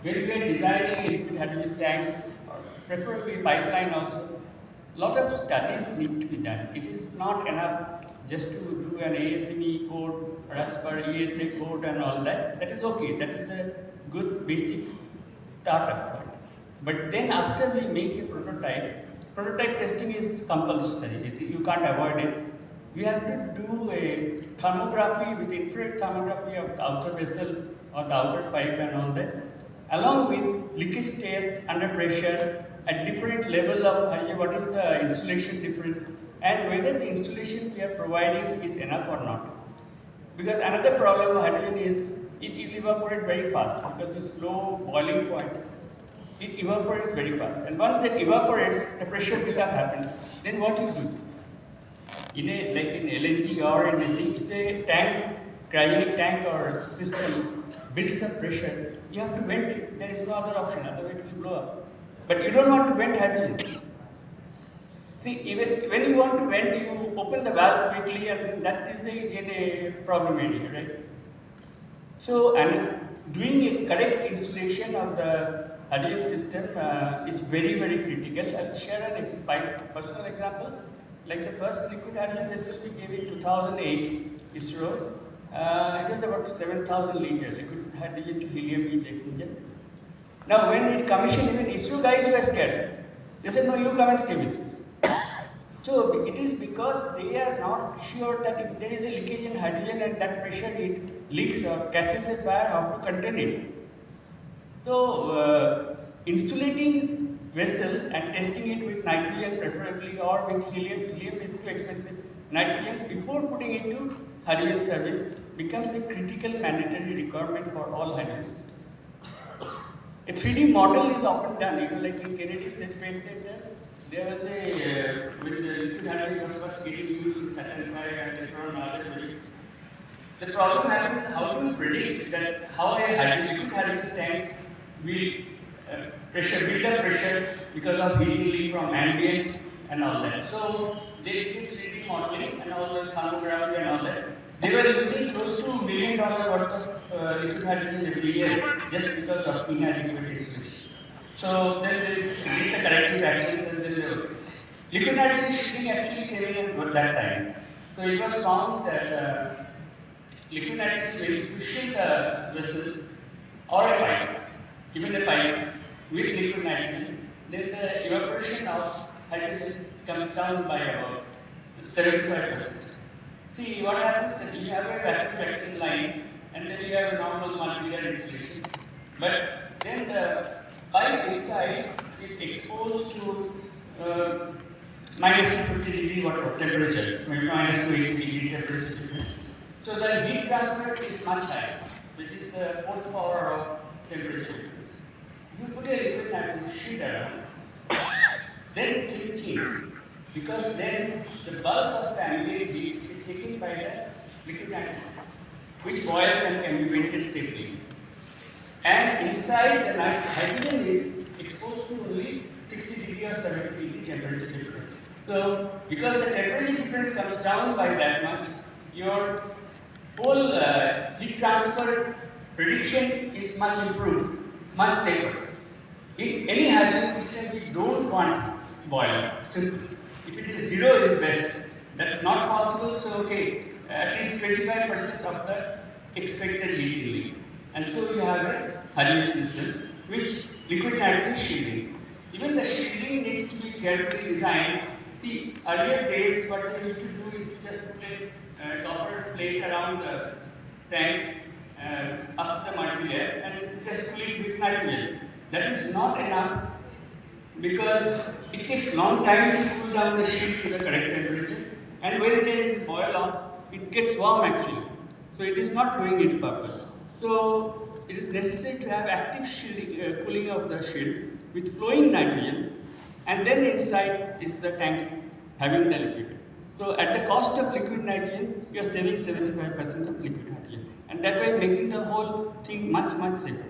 when we are designing a liquid hydrogen tank, or preferably pipeline also, lot of studies need to be done. It is not enough just to do an ASME code or as per ESA code and all that. That is okay. That is a good basic startup point. But then after we make a prototype testing is compulsory. You can't avoid it. We have to do a thermography with infrared thermography of the outer vessel or the outer pipe and all that, along with leakage test under pressure at different level of what is the insulation difference and whether the insulation we are providing is enough or not. Because another problem of hydrogen is it evaporates very fast because the slow boiling point, it evaporates very fast. And once that evaporates, the pressure buildup happens. Then what you do? Like in LNG or in anything, if a tank, cryogenic tank or system builds up pressure, you have to vent it. There is no other option, otherwise it will blow up. But you don't want to vent hydrogen. See, even when you want to vent, you open the valve quickly, and then that is again a problem area, right? So, and doing a correct installation of the hydrogen system is very, very critical. I'll share a personal example. Like the first liquid hydrogen vessel we gave in 2008, ISRO, it was about 7,000 liters liquid hydrogen to helium heat exchanger. Now, when it commissioned, even ISRO guys were scared. They said, no, you come and stay with us. So, it is because they are not sure that if there is a leakage in hydrogen at that pressure it leaks or catches a fire, how to contain it. So, insulating vessel and testing it with nitrogen preferably or with helium. Helium is too expensive. Nitrogen before putting into hydrogen service becomes a critical mandatory requirement for all hydrogen systems. A 3D model is often done, like in Kennedy Space Center, there was a, with the liquid hydrogen was first getting used in Saturn V and later on other projects. The problem happens, how do you predict that how a liquid hydrogen tank will build up pressure because of heating leak from ambient and all that. So they did 3D modeling and all the thermography and all that. They were using close to $1 million worth of liquid hydrogen every year just because of inadequate installation. So then they did the corrective actions and then liquid hydrogen shielding actually came in at that time. So it was found that liquid hydrogen is very efficient vessel or a pipe, even a pipe with liquid nitrogen, then the evaporation of hydrogen comes down by about 75%. See, what happens is you have a vacuum line and then you have a normal multi-layer insulation. But then the pipe inside is exposed to minus 250 degree temperature, maybe minus 280 degree temperature. So the heat transfer is much higher, which is the fourth power of temperature. You put a liquid nitrogen sheet around, then things change. Because then the bulk of the ambient heat is taken by the liquid nitrogen, which boils and can be vented safely. And inside the hydrogen is exposed to only 60 degree or 70 degree temperature difference. So, because the temperature difference comes down by that much, your whole heat transfer prediction is much improved, much safer. In any hydrogen system, we don't want boil. Simple. If it is zero, it is best. That is not possible, so okay, at least 25% of the expected heat release. And so we have a hydrogen system which liquid nitrogen shielding. Even the shielding needs to be carefully designed. The earlier days, what they used to do is to just put a copper plate around the tank up the multi-layer and just cool it with nitrogen. That is not enough because it takes long time to cool down the sheet to the correct temperature, and when there is boil on, it gets warm actually. So it is not doing its purpose. So it is necessary to have active shielding, cooling of the shield with flowing nitrogen, and then inside is the tank having the liquid. So at the cost of liquid nitrogen, you are saving 75% of liquid hydrogen, and that way making the whole thing much, much safer.